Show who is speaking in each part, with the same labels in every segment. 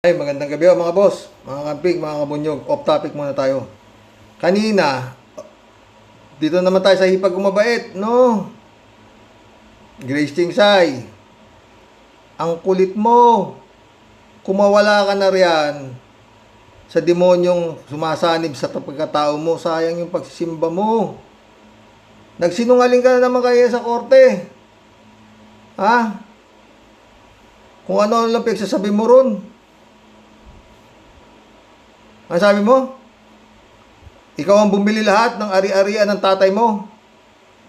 Speaker 1: Ay, magandang gabi mga boss, mga kamping, mga kabunyog. Off topic muna tayo. Kanina, dito naman tayo sa hipag umabait, no? Grace Chingsay, ang kulit mo. Kumawala ka na riyan sa demonyong sumasanib sa pagkatao mo. Sayang yung pagsisimba mo. Nagsinungaling ka na naman kaya sa korte. Ha? Kung ano lang pinagsasabi mo ron. Ang sabi mo? Ikaw ang bumili lahat ng ari-arian ng tatay mo.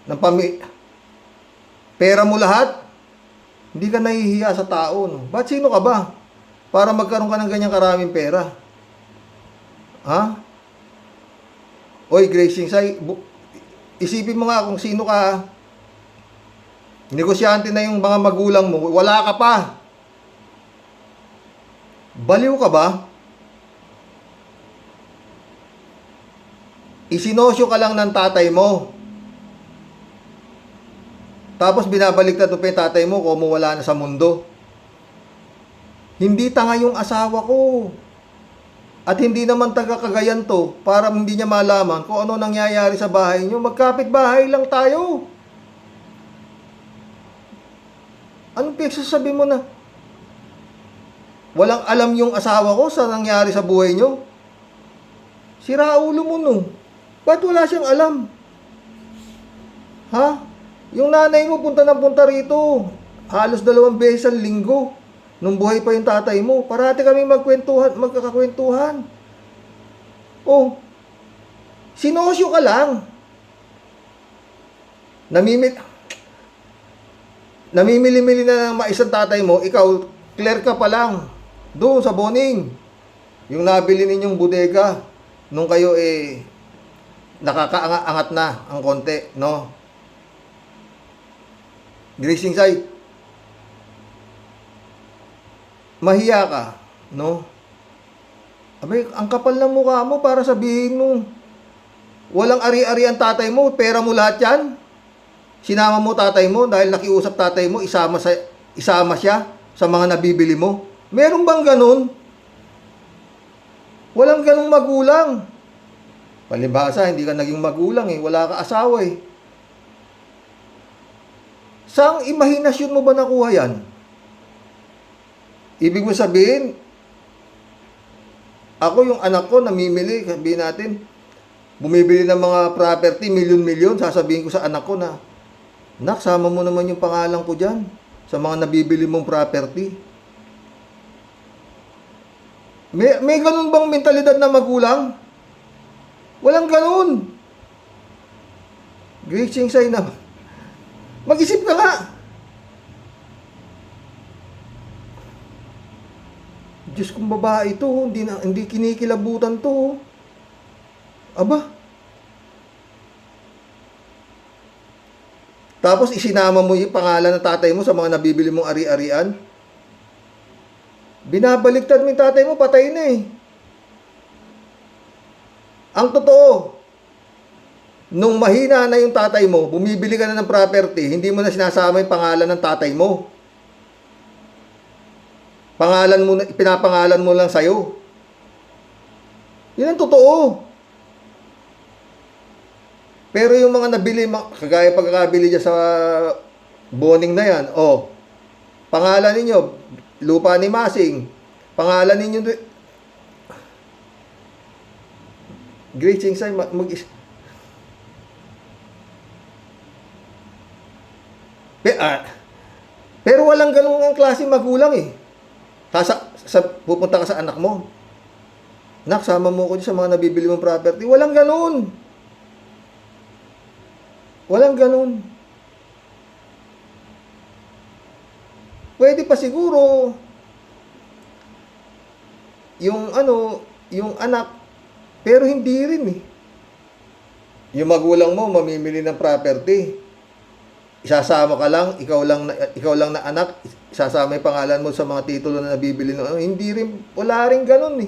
Speaker 1: Ng pera mo lahat. Hindi ka nahihiya sa tao, no? Ba't sino ka ba? Para magkaroon ka ng ganyang karaming pera. Ha? Oy, Grace Chingsay, isipin mo nga kung sino ka. Negosyante na yung mga magulang mo. Wala ka pa. Baliw ka ba? Isinosyo ka lang ng tatay mo. Tapos binabaliktad mo pa yung tatay mo kung wala na sa mundo. Hindi tanga yung asawa ko. At hindi naman taga Cagayan to para hindi niya malaman kung ano nangyayari sa bahay niyo. Magkapit bahay lang tayo. Anong pinagsasabi mo na? Walang alam yung asawa ko sa nangyari sa buhay niyo? Sira ulo mo no. Ba't wala siyang alam? Ha? Yung nanay mo punta ng punta rito. Halos 2 beses ang linggo. Nung buhay pa yung tatay mo. Parati kami magkakakwentuhan. Oh, sinosyo ka lang. Namimili-mili na ng maisang tatay mo. Ikaw, clear ka pa lang. Doon sa Boning. Yung nabili ninyong bodega. Nung kayo nakakaangat na ang konti, no? Grace Chingsay, mahiya ka, no? Abay, ang kapal ng mukha mo para sabihin mo, walang ari-ari ang tatay mo, pera mo lahat yan. Sinama mo tatay mo dahil nakiusap tatay mo, isama siya sa mga nabibili mo. Meron bang ganun? Walang ganung magulang. Palibhasa, hindi ka naging magulang wala ka asawa Saang imahinasyon mo ba nakuha yan? Ibig mo sabihin, ako yung anak ko namimili, sabihin natin, bumibili ng mga property, milyon-milyon, sasabihin ko sa anak ko na, nak, sama mo naman yung pangalan ko dyan, sa mga nabibili mong property. May ganun bang mentalidad na magulang? Walang ganun. Grace Chingsay na. Mag-isip ka nga. Diyos kong babae ito, hindi kinikilabutan to. Aba. Tapos isinama mo yung pangalan ng tatay mo sa mga nabibili mong ari-arian. Binabaliktad mo yung tatay mo, patay na Ang totoo, nung mahina na yung tatay mo, bumibili ka na ng property, hindi mo na sinasama yung pangalan ng tatay mo. Pinapangalan mo lang sa'yo. Yun ang totoo. Pero yung mga nabili, kagaya pagkakabili dyan sa Boning na yan, pangalan ninyo, lupa ni Masing, pangalan ninyo, Grace Chingsay, pero walang ganung ang klase magulang pupunta ka sa anak mo. Nak, sama mo ko sa mga nabibili mong property. Walang ganun. Walang ganun. Pwede pa siguro yung anak, pero hindi rin Yung magulang mo mamimili ng property. Isasama ka lang, ikaw lang na anak, isasama yung pangalan mo sa mga titulo na nabibili hindi rin, wala rin ganun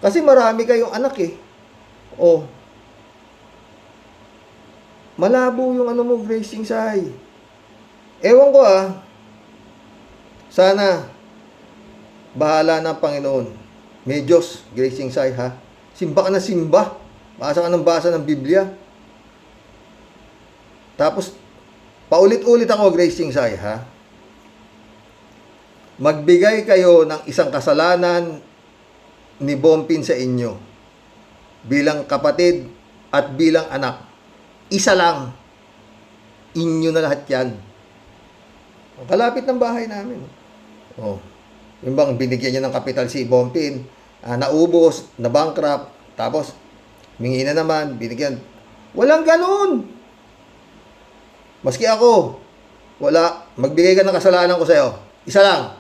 Speaker 1: Kasi marami kayong anak malabo yung mo, Grace Chingsay. Ewan ko sana Bahala ng Panginoon. May Diyos, Gracing Sai, ha? Simba ka na simba. Basa ka ng basa ng Biblia. Tapos, paulit-ulit ako, Gracing Sai, ha? Magbigay kayo ng isang kasalanan ni Bompin sa inyo. Bilang kapatid at bilang anak. Isa lang. Inyo na lahat yan. Kalapit ng bahay namin. Oh. Yung bang binigyan niya ng kapital si Bompin, naubos, na-bankrupt, tapos mingi na naman, binigyan. Walang ganun. Maski ako, wala, magbigay ka ng kasalanan ko sa'yo. Isa lang.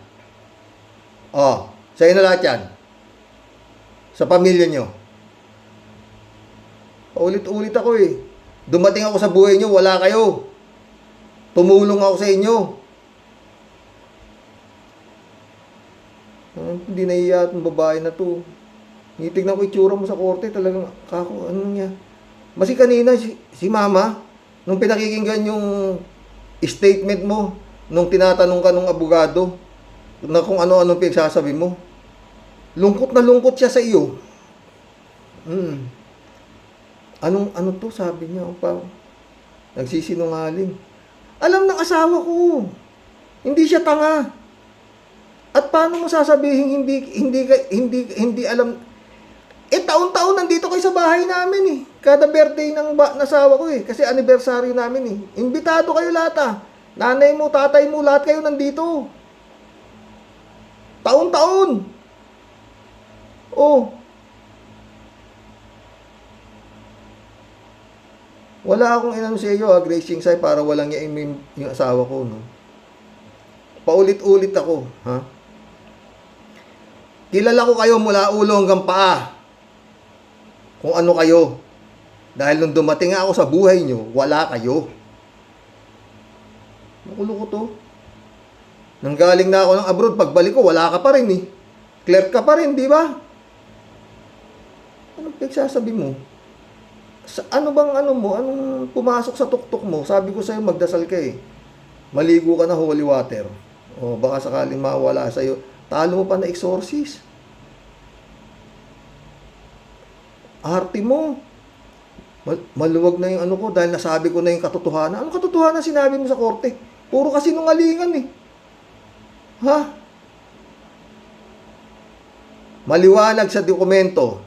Speaker 1: Oh, sa'yo na lahat yan. Sa pamilya nyo. Paulit-ulit ako eh. Dumating ako sa buhay nyo, wala kayo. Tumulong ako sa inyo. Hindi naiya itong babae na to. Nitignan ko itsura mo sa korte, talagang kako, ano niya. Masi kanina, si mama, nung pinakikinggan yung statement mo, nung tinatanong ka nung abogado, na kung ano-ano pinagsasabi mo, lungkot na lungkot siya sa iyo. Ano to, sabi niya, pa, nagsisinungaling. Alam ng asawa ko, hindi siya tanga. At paano mo sasabihin hindi alam? Taon-taon nandito kayo sa bahay namin eh. Kada birthday ng nasawa ko eh. Kasi anniversary namin eh. Imbitado kayo lahat ah. Nanay mo, tatay mo, lahat kayo nandito. Taon-taon. Oh. Wala akong inano sa iyo, Gracing Sai, para walang niya yung asawa ko, no? Paulit-ulit ako, ha? Kilala ko kayo mula ulo hanggang paa. Kung ano kayo. Dahil nung dumating ako sa buhay nyo, wala kayo. Nakulo ko to. Nanggaling na ako ng abroad, pagbalik ko, wala ka pa rin eh. Clerk ka pa rin, di ba? Anong pagsasabi mo? Ano bang anong pumasok sa tuktok mo? Sabi ko sa'yo, magdasal ka eh. Maligo ka na holy water. O baka sakaling mawala sa'yo. Talo mo pa na exorcist. Arte mo. Maluwag na yung ano ko dahil nasabi ko na yung katotohanan. Anong katotohanan sinabi mo sa korte? Puro kasi nungalingan eh. Ha? Maliwanag sa dokumento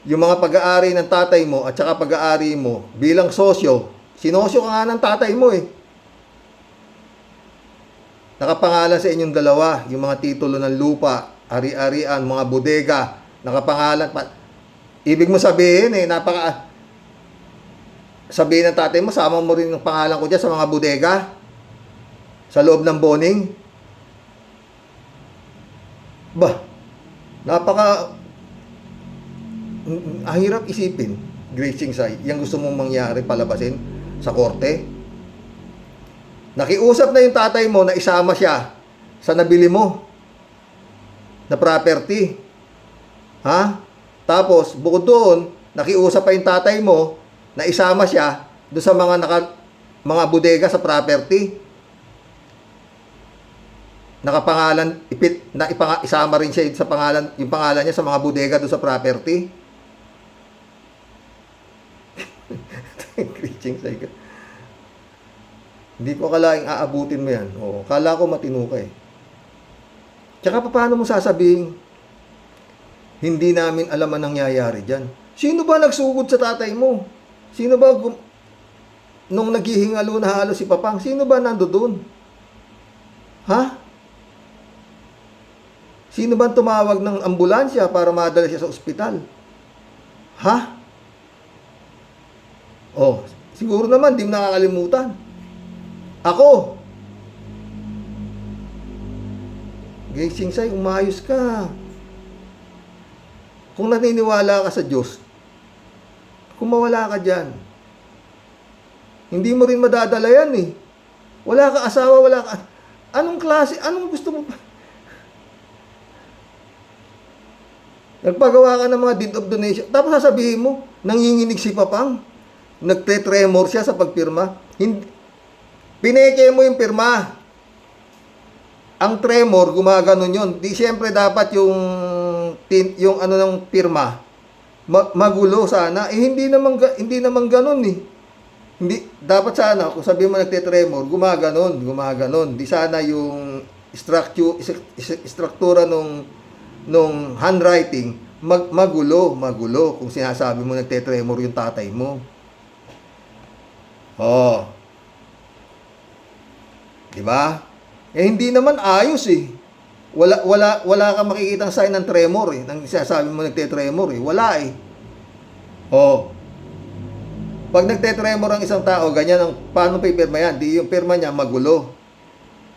Speaker 1: yung mga pag-aari ng tatay mo at saka pag-aari mo bilang sosyo. Sinosyo ka nga ng tatay mo eh. Nakapangalan sa inyong dalawa, yung mga titulo ng lupa, ari-arian, mga bodega, nakapangalan pa. Ibig mo sabihin eh, sabihin ng tatay mo, sama mo rin ang pangalan ko dyan sa mga bodega, sa loob ng boning. Hirap isipin, Gracing Sai, yung gusto mong mangyari palabasin sa korte. Nakiusap na yung tatay mo na isama siya sa nabili mo na property. Ha? Tapos, bukod doon, nakiusap pa yung tatay mo na isama siya doon sa mga bodega sa property. Nakapangalan, isama rin siya sa pangalan, yung pangalan niya sa mga bodega doon sa property. Gracing Sai ka. Hindi ko akalaing aabutin mo yan. Oo, kala ko matino ka eh. Tsaka paano mo sasabihin, hindi namin alam ang nangyayari dyan? Sino ba nagsugod sa tatay mo? Sino ba, nung naghihingalo na halos si Papang, sino ba nando doon? Ha? Sino ba tumawag ng ambulansya para madala siya sa ospital? Ha? Oh, siguro naman, di mo nakakalimutan. Ako. Gracing Sai, umayos ka. Kung naniniwala ka sa Diyos, kung mawala ka dyan, hindi mo rin madadala yan eh. Wala ka asawa, wala ka. Anong klase? Anong gusto mo pa? Nagpagawa ka ng mga deed of donation. Tapos sasabihin mo, nanginginig si Papang. Nagte-tremor siya sa pagpirma. Pineke mo yung pirma. ang tremor, gumaganon yun. Di siyempre dapat yung ano ng pirma, magulo sana. Eh, hindi naman ganun eh. Hindi, dapat sana, kung sabihin mo nagte-tremor, gumaganon. Di sana yung struktura nung handwriting, magulo. Kung sinasabi mo nagte-tremor yung tatay mo. Oh. Di ba? Eh, hindi naman ayos eh. Wala kang makikitang sign ng tremor eh. Nang sinasabi mo nagte-tremor eh. Wala eh. Oh. Pag nagte-tremor ang isang tao, ganyan ang paano pipirma yan? Di yung pirma niya magulo.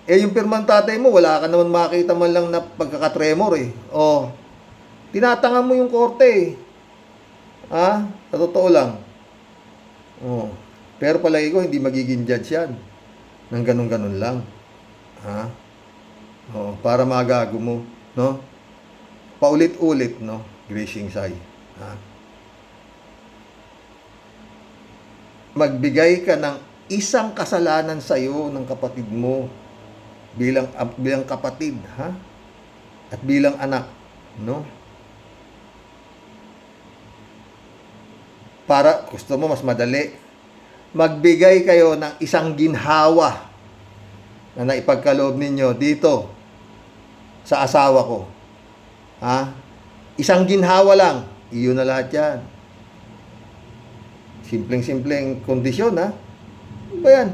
Speaker 1: Eh, yung pirma ng tatay mo, wala ka naman makita man lang na pagkakatremor eh. Oh. Tinatanga mo yung korte eh. Ha? Sa totoo lang. Oh. Pero palagi ko, hindi magiging judge yan. Nang ganun-ganun lang. Ha? Oh, para magago mo, no? Paulit-ulit, no? Gracing Sai. Ha? Magbigay ka ng isang kasalanan sa iyo ng kapatid mo bilang kapatid, ha? At bilang anak, no? Para gusto mo mas madali, magbigay kayo ng isang ginhawa na naipagkaloob ninyo dito sa asawa ko. Ha? Isang ginhawa lang. Iyon na lahat yan. Simpleng-simpleng kondisyon, ha? Ano ba yan?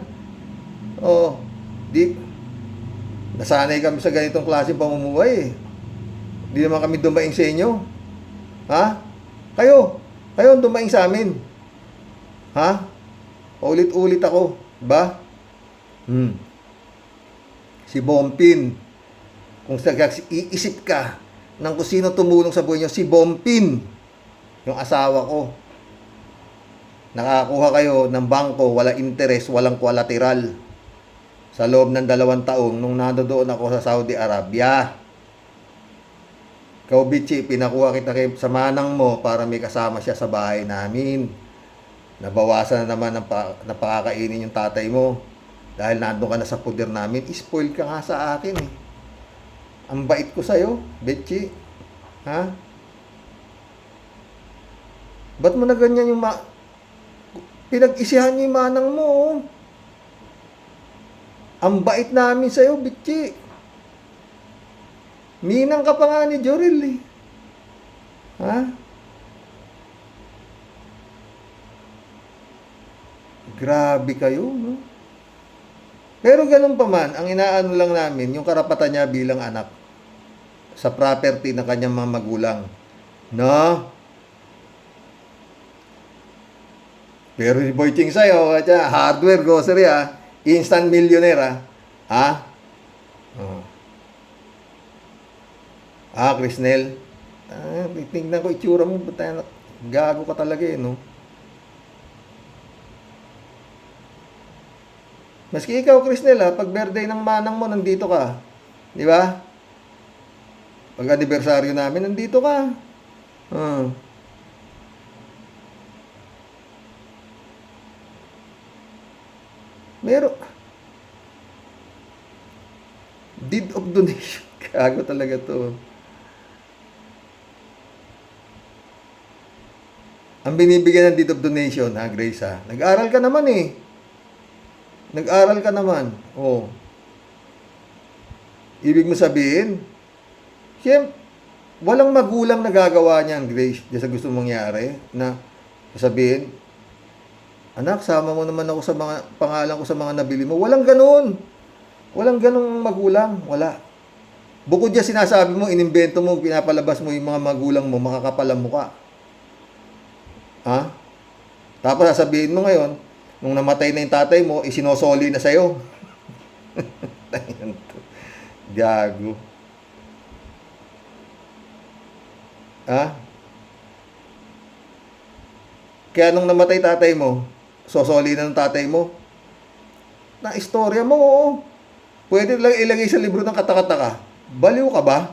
Speaker 1: Oo. Nasanay kami sa ganitong klaseng pamumuhay, eh. Di naman kami dumaing sa inyo. Ha? Kayo ang dumaing sa amin. Ha? Paulit-ulit ako. Ba? Si Bompin. Kung iisip ka ng kung sino tumulong sa buhay niyo, si Bompin, yung asawa ko. Nakakuha kayo ng bangko, wala interest, walang collateral. Sa loob ng 2 taon, nung nandoon ako sa Saudi Arabia. Ikaw, Bichi, pinakuha kita sa manang mo para may kasama siya sa bahay namin. Nabawasan na naman ng pakakainin yung tatay mo. Dahil nandun ka na sa puder namin, spoil ka nga sa akin eh. Ang bait ko sa'yo, Betchi. Ha? Ba't mo na ganyan yung pinag-isihan niyo yung manang mo, oh. Ang bait namin sa'yo, Betchi. Ninang ka pa nga ni Joril eh. Ha? Grabe kayo, no? Pero ganun pa man, ang inaano lang namin, yung karapatan niya bilang anak sa property ng kanyang mga magulang. No? Pero si Boy Ching sa'yo, hardware grocery ha, instant millionaire ha? Oh. Crisnel, tingnan ko itsura mo, gago ka talaga eh, no? Maski ikaw, Crisnel, pag birthday ng manang mo, nandito ka. Di ba? Pag anibersaryo namin, nandito ka. Meron. Deed of donation. Kago talaga to. Ang binibigyan ng deed of donation, ha, Grace, ha? Nag-aral ka naman eh. Nag-aral ka naman. Oh. Ibig mo sabihin, siyempre, walang magulang na gagawa niyan, Grace, sa gusto mong mangyari, na sabihin, anak, sama mo naman ako sa mga pangalan ko sa mga nabili mo. Walang ganun. Walang ganung magulang. Wala. Bukod dyan sinasabi mo, inimbento mo, pinapalabas mo yung mga magulang mo, makakapal ang mukha. Ha? Tapos sasabihin mo ngayon, nung namatay na yung tatay mo, isinosoli na sa'yo. Gago. Ha? Kaya nung namatay tatay mo, sosoli na ng tatay mo, na istorya mo, oo. Pwede lang ilagay sa libro ng katakataka. Baliw ka ba?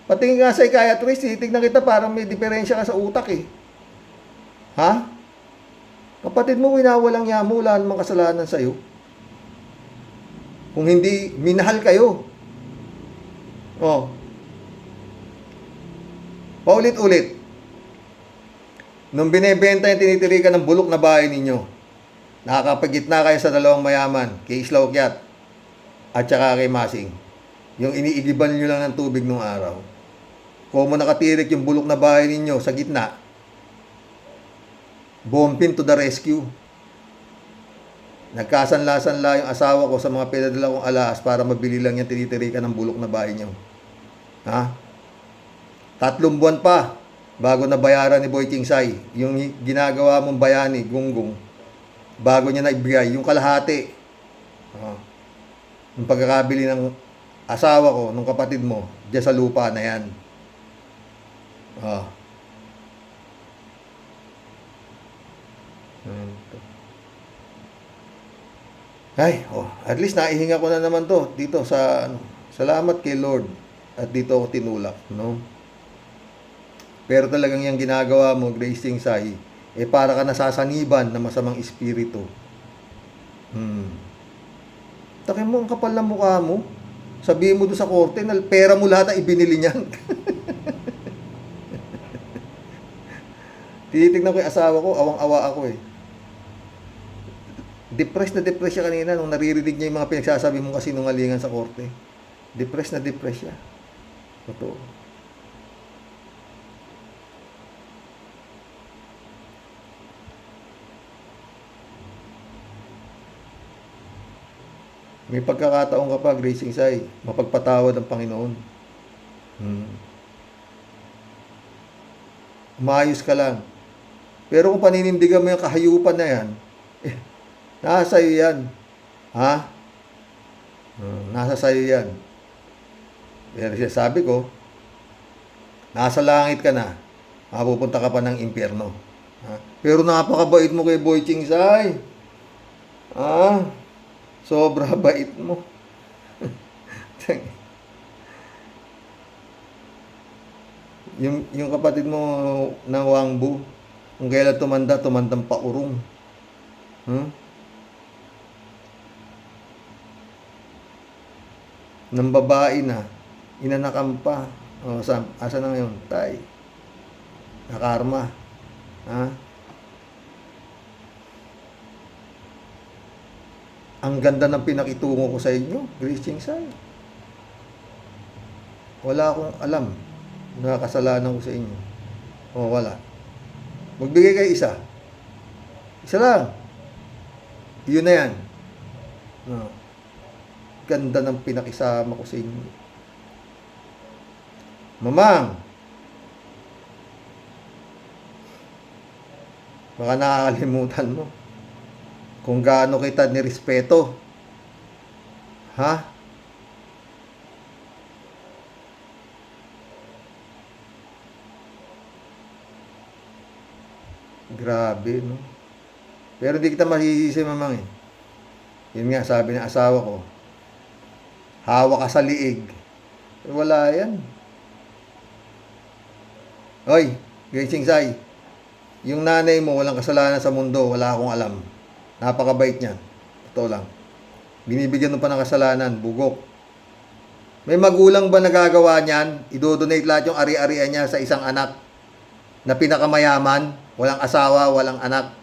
Speaker 1: Patingin nga sa psychiatrist, titignan kita parang may diferensya ka sa utak eh. Ha? Kapatid mo, winawalang yamo, wala namang kasalanan sa'yo. Kung hindi minahal kayo. Oh. Paulit-ulit. Nung binebenta yung tinitirikan ng bulok na bahay ninyo, nakakapagitna kayo sa dalawang mayaman, kay Islaw Kyat at saka kay Masing. Yung iniigiban nyo lang ng tubig nung araw. Kung mo nakatirik yung bulok na bahay ninyo sa gitna, bumpin to the rescue. Nagkasanla-sanla yung asawa ko sa mga pinadala kong alas para mabili lang yung tinitirikan ng bulok na bahay nyo. Ha? 3 buwan pa bago nabayaran ni Boy Kingsay yung ginagawa mong bayani, gunggong, bago niya na ibigay yung kalahati. Yung pagkakabili ng asawa ko, nung kapatid mo, diyan sa lupa na yan. At least naihinga ko na naman to dito sa salamat kay Lord at dito ako tinulak, no? Pero talagang yung ginagawa mo, Grace Kingsay, para ka nasasaniban ng masamang espiritu. Takin mo, ang kapal ng mukha mo. Sabihin mo doon sa korte, na pera mo lahat ang ibinili niyan. Tinitignan ko yung asawa ko, awang-awa ako eh. Depressed na depressed siya kanina nung naririnig niya yung mga pinagsasabi mong kasinungalingan sa korte. Depressed na depressed siya. Totoo. May pagkakataon ka pa, Grace Kingsay, mapagpatawad ang Panginoon. Umayos ka lang. Pero kung paninindigan mo yung kahayupan na yan, nasa iyo yan. Ha? Nasa sayo yan. Pero sabi ko, nasa langit ka na, mapupunta ka pa ng impyerno. Pero napakabait mo kay Boy Kingsay. Sobra bait mo. yung kapatid mo ng Wangbu, kung kailan tumandang paurong. Ng babae na, inanakan pa. Asa na ngayon? Tay. Nakarma. Ang ganda ng pinakitungo ko sa inyo, Grace Kingsay. Wala akong alam na kasalanan ko sa inyo. Wala. Magbigay kayo isa. Isa lang. Yun na yan. Ganda ng pinakisama ko sa inyo. Mamang, baka nakakalimutan mo kung gaano kita nirespeto. Ha? Grabe, no? Pero di kita masisisi, Mamang eh. Yun nga, sabi ng asawa ko, hawak ka sa liig. Wala yan. Hoy, Grace Kingsay, yung nanay mo walang kasalanan sa mundo, wala akong alam. Napakabait niya. Totoo lang. Binibigyan mo pa ng kasalanan, bugok. May magulang ba nagagawa niyan? Idodonate lahat yung ari-arian niya sa isang anak na pinakamayaman, walang asawa, walang anak.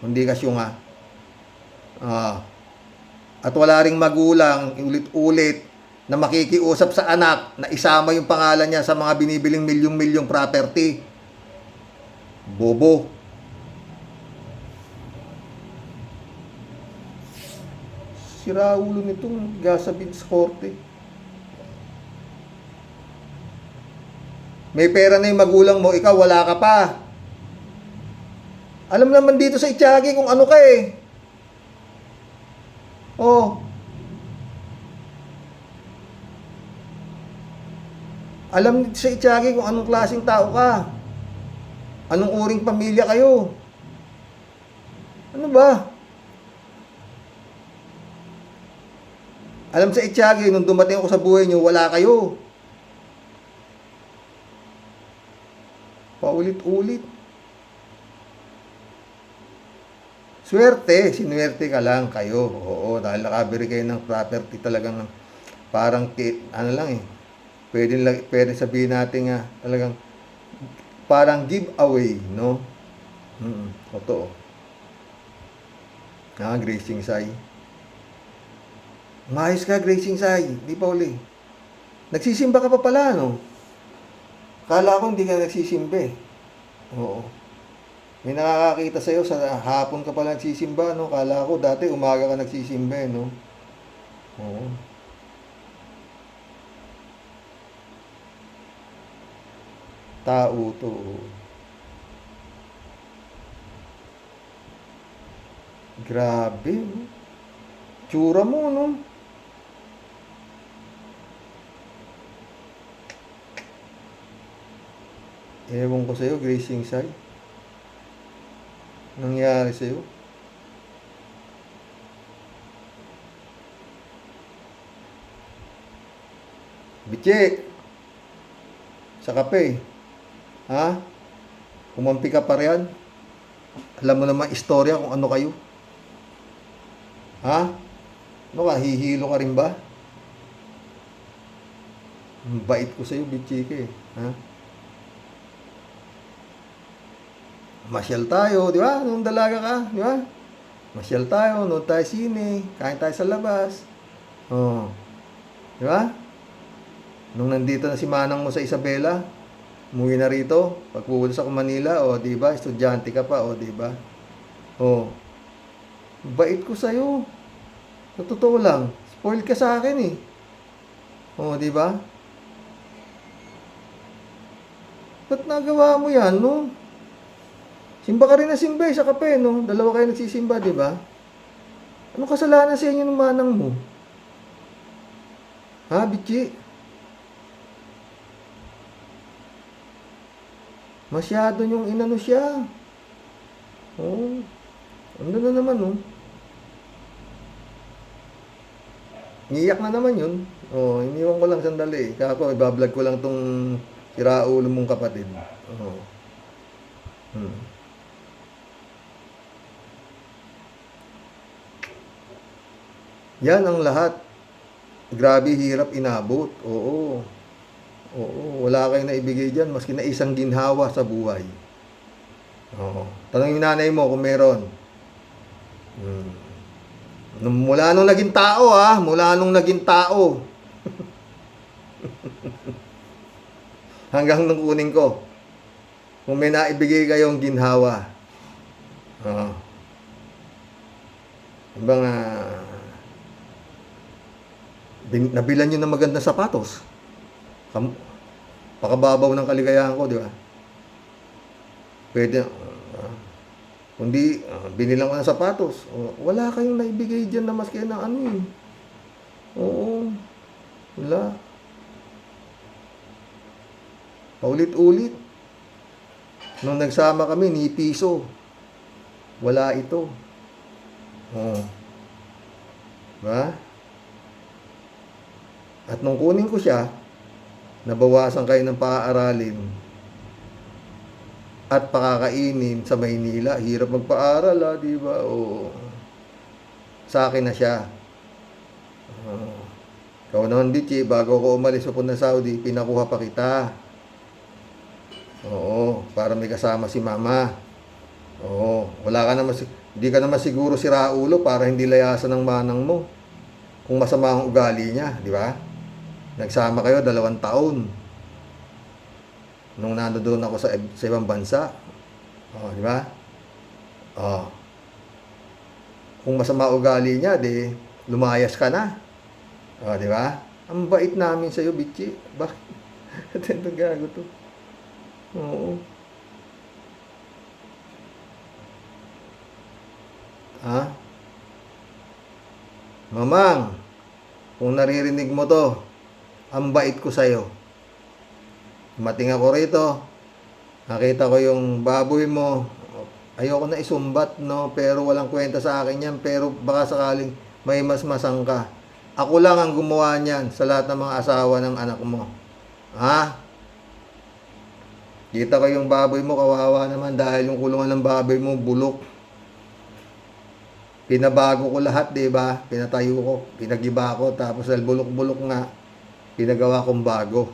Speaker 1: Hindi ka syunga. At wala ring magulang, ulit-ulit, na makikiusap sa anak na isama yung pangalan niya sa mga binibiling milyong-milyong property. Bobo. Sira ulo nitong gasabihin sa korte. May pera na yung magulang mo, ikaw wala ka pa. Alam naman dito sa Itiagi kung ano ka eh. Alam dito sa Itiagi kung anong klaseng tao ka. Anong uring pamilya kayo. Ano ba? Alam sa Itiagi, nung dumating ako sa buhay niyo, wala kayo. Paulit-ulit. sinuwerte ka lang kayo. Oo, dahil nakabili kayo ng property talagang parang ano lang eh. Pwede sabihin natin nga talagang parang giveaway, no? Totoo. Gracing Sai. Maayos ka, Gracing Sai. Di pa uli. Nagsisimba ka pa pala, no? Kala ko hindi ka nagsisimba eh. Oo. May nakakakita sa'yo sa hapon ka pala nagsisimba, no? Kala ko dati umaga ka nagsisimba eh, no? Oo. Tao to. Grabe, no? Tsura mo, no? Ewan ko sa'yo, Gracing Sai. Nangyari sa'yo? Bitche! Sa kape. Ha? Kumampi ka pa riyan? Alam mo naman istorya kung ano kayo? Ha? Ano ka? Hihilo ka rin ba? Ang bait ko sa'yo, bitche ka eh. Ha? Masyal tayo, di ba? Nung dalaga ka, di ba? Masyal tayo, nood tayo sine, kain tayo sa labas. Oh. Di ba? Nung nandito na si Manang mo sa Isabela, umuwi na rito, pagpupunta sa Manila, di ba? Estudyante ka pa, di ba? Bait ko sa'yo. Sa totoo lang, spoiled ka sa akin eh. Di ba? Ba't nagawa mo yan, no? Simba ka rin na simba sa kape, no? Dalawa kayo nagsisimba, di ba? Anong kasalanan sa inyo ng Manang mo? Ha, bitchi? Masyado yung inano siya. Ano na naman, no? Iiyak na naman yun. Iniwan ko lang sandali. Kaya ako, ibablog ko lang tong siraulo mong kapatid. Yan ang lahat. Grabe hirap inabot. Oo, wala kayong naibigay dyan, maski na isang ginhawa sa buhay. Tanongin nanay mo kung meron. Mula nung naging tao, mula nung naging tao. Hanggang nung kunin ko. Kung may naibigay kayong ginhawa. Nabilan nyo ng magandang sapatos. Pakababaw ng kaligayahan ko, di ba? Pwede, kundi binilang ko ng sapatos. Wala kayong naibigay dyan na maski na ano eh. Wala. Paulit-ulit. Nung nagsama kami, ni piso. Wala ito. Diba? At nung kunin ko siya, nabawasan kayo ng paaaralin at pakakainin sa Maynila. Hirap magpaaral, di ba? Sa akin na siya. Ikaw naman, Bitchi, bago ko umalis papunta sa Saudi, pinakuha pa kita. Para may kasama si Mama. Wala ka naman, hindi ka naman siguro si Raulo para hindi layasan ng Manang mo. Kung masama ang ugali niya, di ba? Nagsama kayo 2 taon. Nung nandoon ako sa ibang bansa. Di ba? Kung masama ugali niya, di lumayas ka na. Di ba? Ang bait namin sa iyo, Bitchi. Bakit? Atento gago to. Mamang, kung naririnig mo to, ang bait ko sa'yo. Mating ako rito, nakita ko yung baboy mo, ayoko na isumbat, no? Pero walang kwenta sa akin yan, pero baka sakaling may mas masangka. Ako lang ang gumawa niyan sa lahat ng mga asawa ng anak mo. Kita ko yung baboy mo, kawawa naman dahil yung kulungan ng baboy mo, bulok. Pinabago ko lahat, 'di ba? Pinatayo ko, pinagiba ko, tapos dahil bulok-bulok nga, pinagawa kong bago.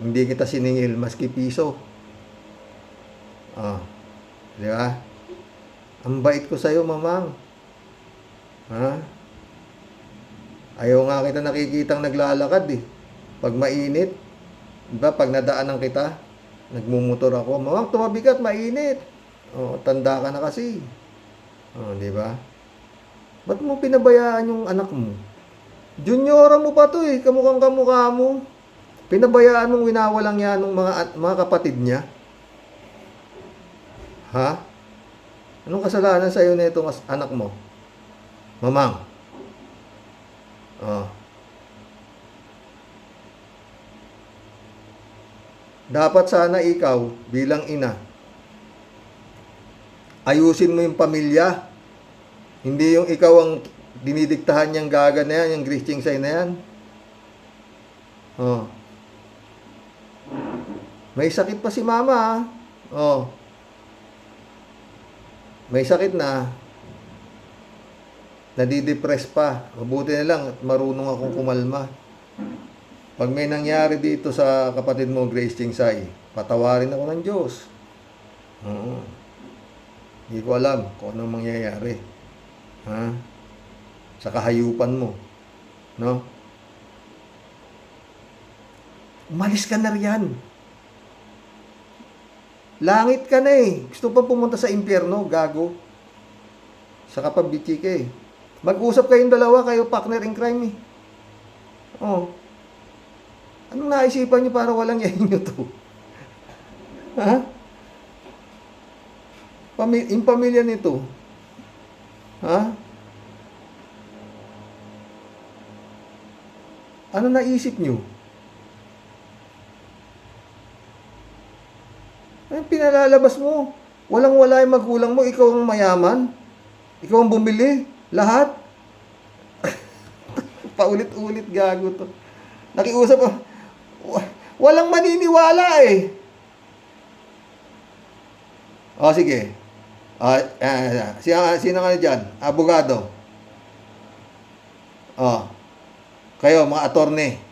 Speaker 1: Hindi kita siningil maski piso. Oh, 'di ba? Ang bait ko sa'yo, mamang. Ha? Ayaw nga kita nakikitang naglalakad eh. Pag mainit, 'di ba? Pag nadaanan kita, nagmumotor ako, mamang tumabi ka at mainit. Oh, tanda ka na kasi. Oh, 'di ba? Ba't mo pinabayaan yung anak mo? Juniora mo pa to eh, kamukhang kamukha mo. Pinabayaan mong winawalang yan ng mga kapatid niya. Ha? Anong kasalanan sa'yo na itong anak mo? Mamang. Oh. Dapat sana ikaw, bilang ina, ayusin mo yung pamilya. Hindi yung ikaw ang dinidiktahan niyang gaga na yan, yung Christian sign na yan. Oh. May sakit pa si mama, ha? Oh. May sakit na. Nadidepress pa. Mabuti na lang at marunong akong kumalma. Pag may nangyari dito sa kapatid mo, Grace Chingsay, patawarin ako ng Diyos. Hindi ko alam kung anong mangyayari. Ha? Sa kahayupan mo. No? Umalis ka na riyan. Langit ka na eh. Gusto pa pumunta sa impyerno, gago. Sa kapabitsi ka eh. Mag-usap kayong dalawa, kayo partner in crime eh. Oh. Anong naisipan nyo para walang yahin nyo to? Ha? Yung pamilya nito. Ha? Ano naisip nyo? Anong pinalalabas mo? Walang-wala yung magulang mo, ikaw ang mayaman. Ikaw ang bumili. Lahat. Paulit-ulit gago to. Nakiusap ako. Walang maniniwala eh. O sige. Sino ka dyan? Abogado. O. Kayo, mga attorney.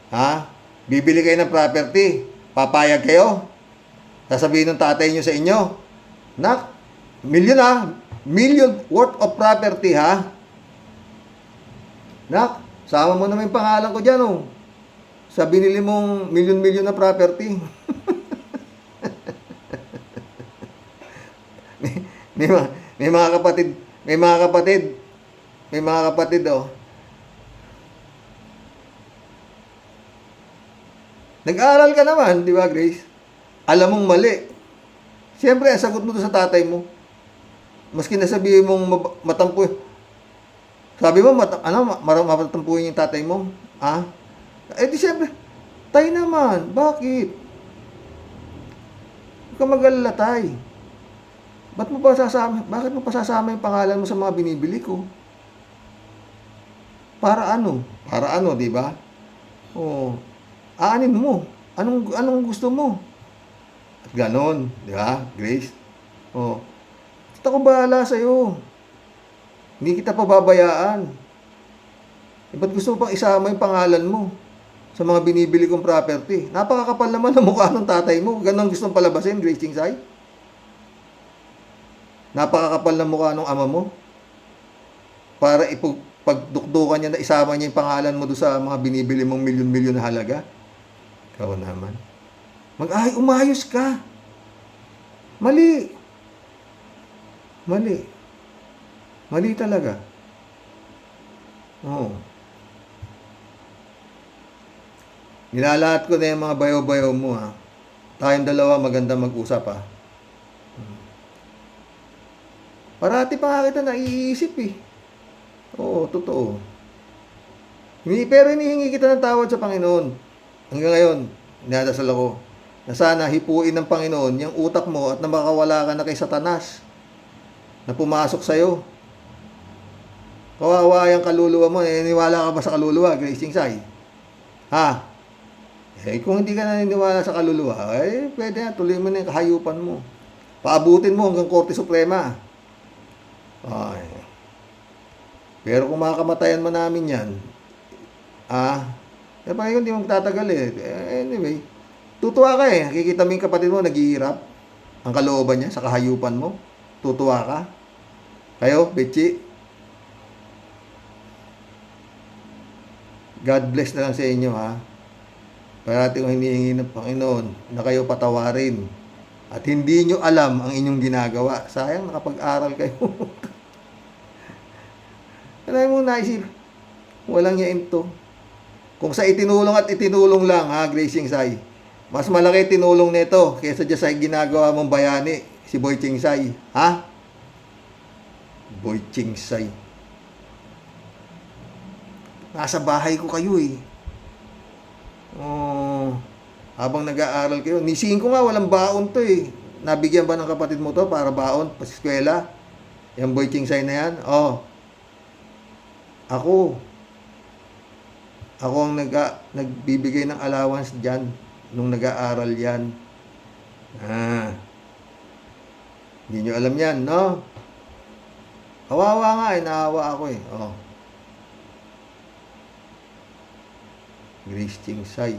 Speaker 1: Ha? Bibili kayo ng property. Papayag kayo. Sasabihin ng tatay nyo sa inyo. Nak, million worth of property ha. Nak, sama mo naman yung pangalan ko dyan oh. Sa binili mong million na property. may mga kapatid oh. Nag-aaral ka naman, di ba, Grace? Alam mong mali. Siyempre, sagot mo to sa tatay mo. Maski nasabihin mong matampo. Sabi mo, matampuin yung tatay mo. Ha? Eh di siyempre, tay naman. Bakit? Huwag ka mag-alala, tay. Bakit mo pa sasama yung pangalan mo sa mga binibili ko? Para ano? Para ano, di ba? Oh. Aanin mo. Anong gusto mo? At ganon, di ba, Grace? Oh. Basta ko bahala sa'yo. Hindi kita pababayaan. Eh, ba't gusto mo pang isama yung pangalan mo sa mga binibili kong property? Napakakapal naman ang mukha ng tatay mo. Ganon gusto mong palabasin, Grace Chingsay? Napakakapal ng mukha ng ama mo. Para pagdukdukan niya na isama niya yung pangalan mo doon sa mga binibili mong milyon-milyon na halaga. Ikaw naman. Umayos ka. Mali. Mali talaga. Oo. Nilalahat ko na yung mga bayo-bayo mo ha. Tayong dalawa maganda mag-usap ha. Parati pa nga kita naiisip eh. Oo, totoo. Pero hinihingi kita ng tawad sa Panginoon. Hanggang ngayon, dinadasal ako na sana hipuin ng Panginoon yung utak mo at na makawala ka na kay Satanas na pumasok sa'yo. Kawawa yung kaluluwa mo. Naniniwala ka ba sa kaluluwa, Grace Chingsay? Ha? Eh, kung hindi ka naniniwala sa kaluluwa, eh, pwede na, tuloy mo na yung kahayupan mo. Paabutin mo hanggang Korte Suprema. Ay. Pero kung makakamatayan man namin yan, eh pa hindi mo magtatagal eh. Anyway, tutuwa ka eh. Nakikita mo yung kapatid mo, naghihirap. Ang kalooban niya sa kahayupan mo. Tutuwa ka. Kayo, Betchi, God bless na lang sa inyo ha. Parati kong hinihingi ng Panginoon na kayo patawarin. At hindi nyo alam ang inyong ginagawa. Sayang, nakapag-aral kayo. Alam mo, naisip, walang yain to. Kung sa itinulong at itinulong lang, ha, Gracing Sai, mas malaki tinulong nito kaysa dyan sa ginagawa mong bayani, si Boy Chingsay. Ha? Boy Chingsay. Nasa bahay ko kayo eh. Oh, habang nag-aaral kayo, nisihin ko nga, walang baon to eh. Nabigyan ba ng kapatid mo to para baon, paskwela? Yung Boy Chingsay na yan? Oh. Ako ang nagbibigay ng allowance dyan nung nag-aaral yan. Hindi nyo alam yan, no? Kawawa nga eh, naawa ako eh. Oh. Grace Chingsay.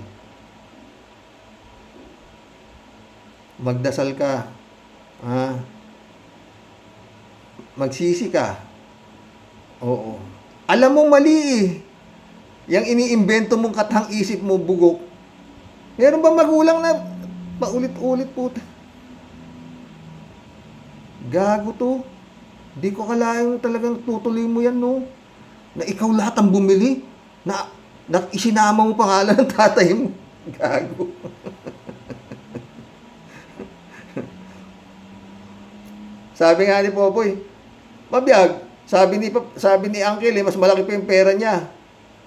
Speaker 1: Magdasal ka. Magsisi ka. Oo. Alam mong mali eh. Yang iniimbento mong katang isip mo bugok. Meron ba magulang na paulit-ulit po? Gago to. Di ko kalahin talagang tutuloy mo yan, no? Na ikaw lahat ang bumili. Na isinama mo pangalan ng tatay mo. Gago. Sabi nga ni Popoy, mabiyag. Sabi ni Uncle, mas malaki pa yung pera niya.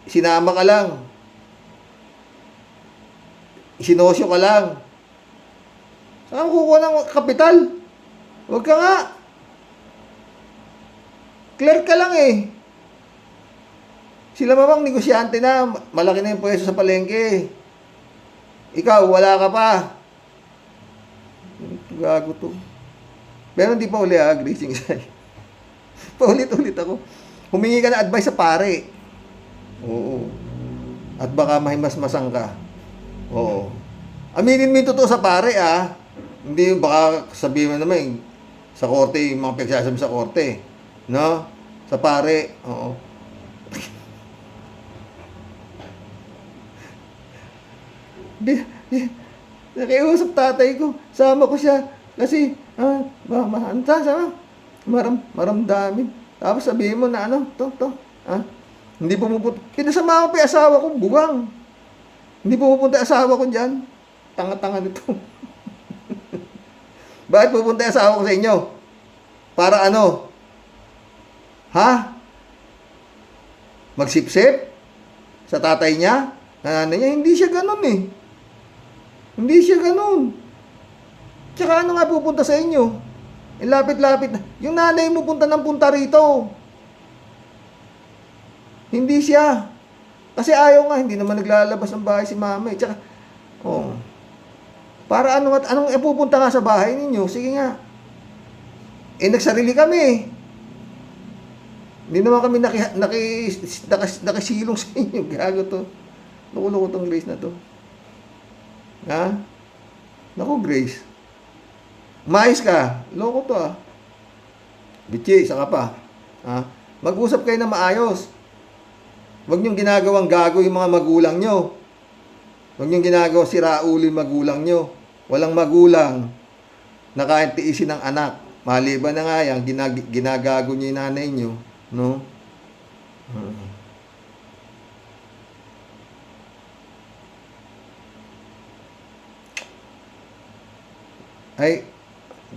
Speaker 1: Sinama ka lang. Isinosyo ka lang. Saan kukuha ng kapital? Huwag ka nga. Clear ka lang eh. Sila mamang negosyante na. Malaki na yung pwesto sa palengke. Ikaw, wala ka pa. Gago to. Pero hindi pa uli Gracing Sai. Paulit-ulit ako. Humingi ka na advice sa pare. Oo. At baka mahimasmasang ka. Oo. Aminin mo yung totoo sa pare Hindi baka sabihin mo naman sa korte, yung mga pagsasabi sa korte. No? Sa pare. Oo. Nakiusap tatay ko. Sama ko siya. Kasi, maramdamin. Tapos sabihin mo na hindi pumupunta. Pinasama ko pa yung asawa ko, buwang. Hindi pumupunta yung asawa ko dyan. Tanga-tanga nito. Bakit pupunta yung asawa ko sa inyo? Para ano? Ha? Magsipsip? Sa tatay niya? Nanay niya? Hindi siya ganun eh. Hindi siya ganun. Tsaka ano nga pupunta sa inyo? Lapit-lapit na. Yung nanay mo punta ng punta rito. Hindi siya. Kasi ayaw nga, hindi naman naglalabas ng bahay si mama eh. Tsaka, para anong pupunta nga sa bahay ninyo? Sige nga. Nagsarili kami. Hindi naman kami nakasilong sa inyo. Gago to. Loko-loko tong Grace na to. Ha? Naku, Grace. Mais ka. Loko to Bitchi, isa ka pa. Mag-usap kayo na maayos. Huwag niyong ginagawang gago yung mga magulang nyo. Huwag niyong ginagawa siraulo yung magulang nyo. Walang magulang na kahit tiisin ng anak. Maliban na nga yan, ginagago niyo yung nanay nyo. No? Ay,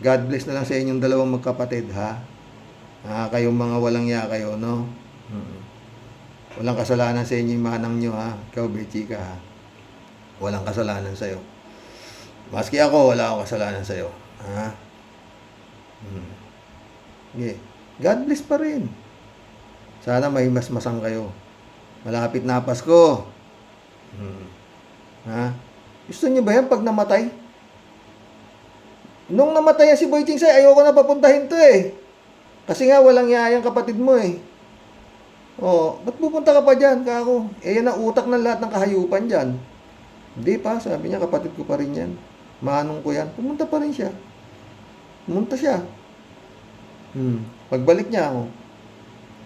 Speaker 1: God bless na lang sa inyong dalawang magkapatid, ha? Kayong mga walang ya kayo, no? Walang kasalanan sa inyo yung manang nyo, ha? Ikaw, Betchi ka, ha? Walang kasalanan sa'yo. Maski ako, wala akong kasalanan sa'yo. Ha? Okay. God bless pa rin. Sana may masmasang kayo. Malapit na Pasko. Ha? Gusto nyo ba yan pag namatay? Nung namatay si Boy Chingsay, ayoko na papuntahin to eh. Kasi nga walang yayang kapatid mo eh. Oh, ba't pupunta ka pa dyan, kako? Eh, yan ang utak ng lahat ng kahayupan dyan. Hindi pa, sabi niya, kapatid ko pa rin yan. Manong ko yan. Pumunta pa rin siya. Pumunta siya. Pagbalik niya ako.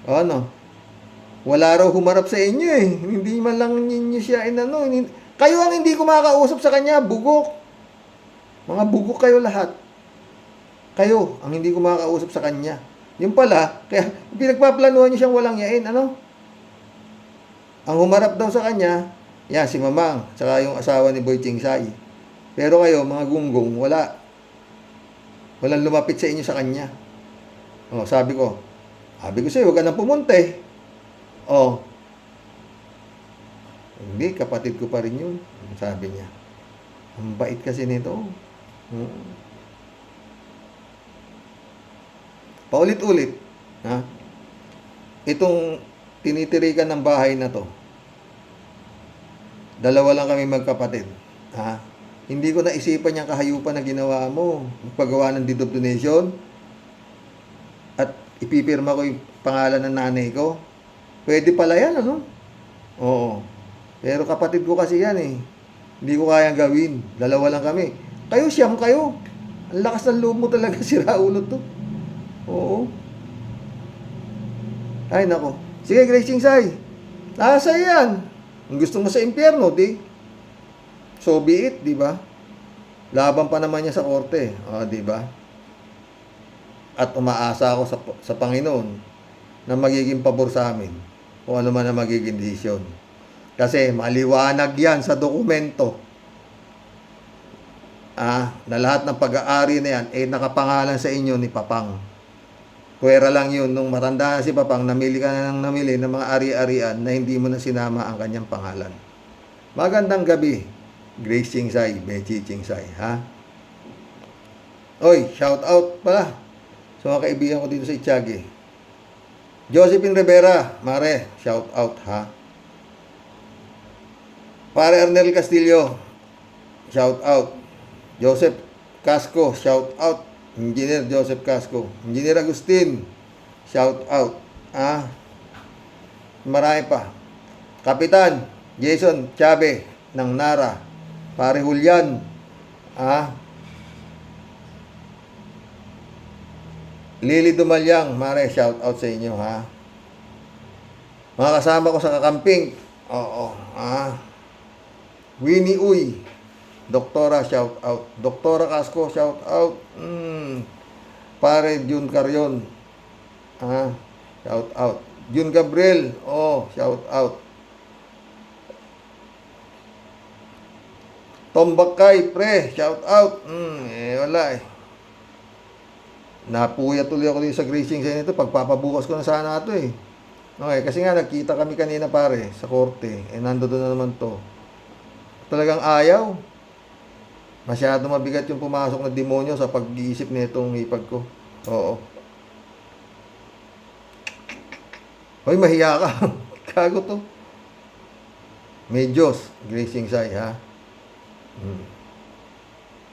Speaker 1: O ano? Wala raw humarap sa inyo eh. Hindi man lang ninyo siya inano. Kayo ang hindi kumakausap sa kanya, bugok. Mga bugok kayo lahat. Kayo ang hindi kumakausap sa kanya. Yung pala, kaya pinagpaplanuhan niyo siyang walang yain, ano? Ang humarap daw sa kanya, yan, si Mamang, tsaka yung asawa ni Boy Chingsay. Pero kayo, mga gunggong, wala. Walang lumapit sa inyo sa kanya. Oh, sabi ko sa'yo, huwag ka nang pumunta eh. Oh. Hindi, kapatid ko pa rin yun. Sabi niya. Ang bait kasi nito. Paulit-ulit. Ha? Itong tinitirikan ng bahay na to. Dalawa lang kami magkapatid. Ha? Hindi ko naisipan yung kahayupan na ginawa mo. Magpagawa ng deed of donation. At ipipirma ko yung pangalan ng nanay ko. Pwede pala yan, ano? Oo. Pero kapatid ko kasi yan eh. Hindi ko kayang gawin. Dalawa lang kami. Kayo, siyam kayo. Ang lakas ng loob mo talaga, sira ulo to. Oo. Ay, nako. Sige, Grace Chingsay. Nasa yan. Kung gusto mo sa impyerno, di. So be it, di ba? Laban pa naman niya sa korte. O, di ba? At umaasa ako sa Panginoon na magiging pabor sa amin kung ano man ang magiging desisyon. Kasi maliwanag yan sa dokumento. Na lahat ng pag-aari na yan ay nakapangalan sa inyo ni Papang. Pwera lang yun, nung matanda na si Papang, namili ka na ng namili ng mga ari-arian na hindi mo na sinama ang kanyang pangalan. Magandang gabi, Grace Chingsay, Bechi Chingsay, ha? Oy, shout out pala sa mga kaibigan ko dito sa Itiagi. Josephine Rivera, Mare, shout out, ha? Pare Arnel Castillo, shout out. Joseph Casco, shout out. Engineer Joseph Casco. Engineer Agustin, shout out. Marami pa. Kapitan Jason Chabe ng Nara. Pare Julian. Lily Dumalyang, Mare, shout out sa inyo, ha? Mga kasama ko sa kakamping. Oo, Winnie Uy, Doktora, shout out. Doktora Casco, shout out. Pare Jun Carrion, shout out. Jun Gabriel, shout out. Tom Bakay, pre, shout out. Wala eh. Napuya tuloy ako dito sa Gracing sa nito. Pagpapabukas ko na sana ito eh. Okay, kasi nga nagkita kami kanina pare sa korte. Nandoon na naman to. Talagang ayaw. Masyado mabigat yung pumasok na demonyo sa pag-iisip nitong hipag ko. Oo. Hoy, mahiya ka. Kago to. May Diyos, Gracing Sai, ha?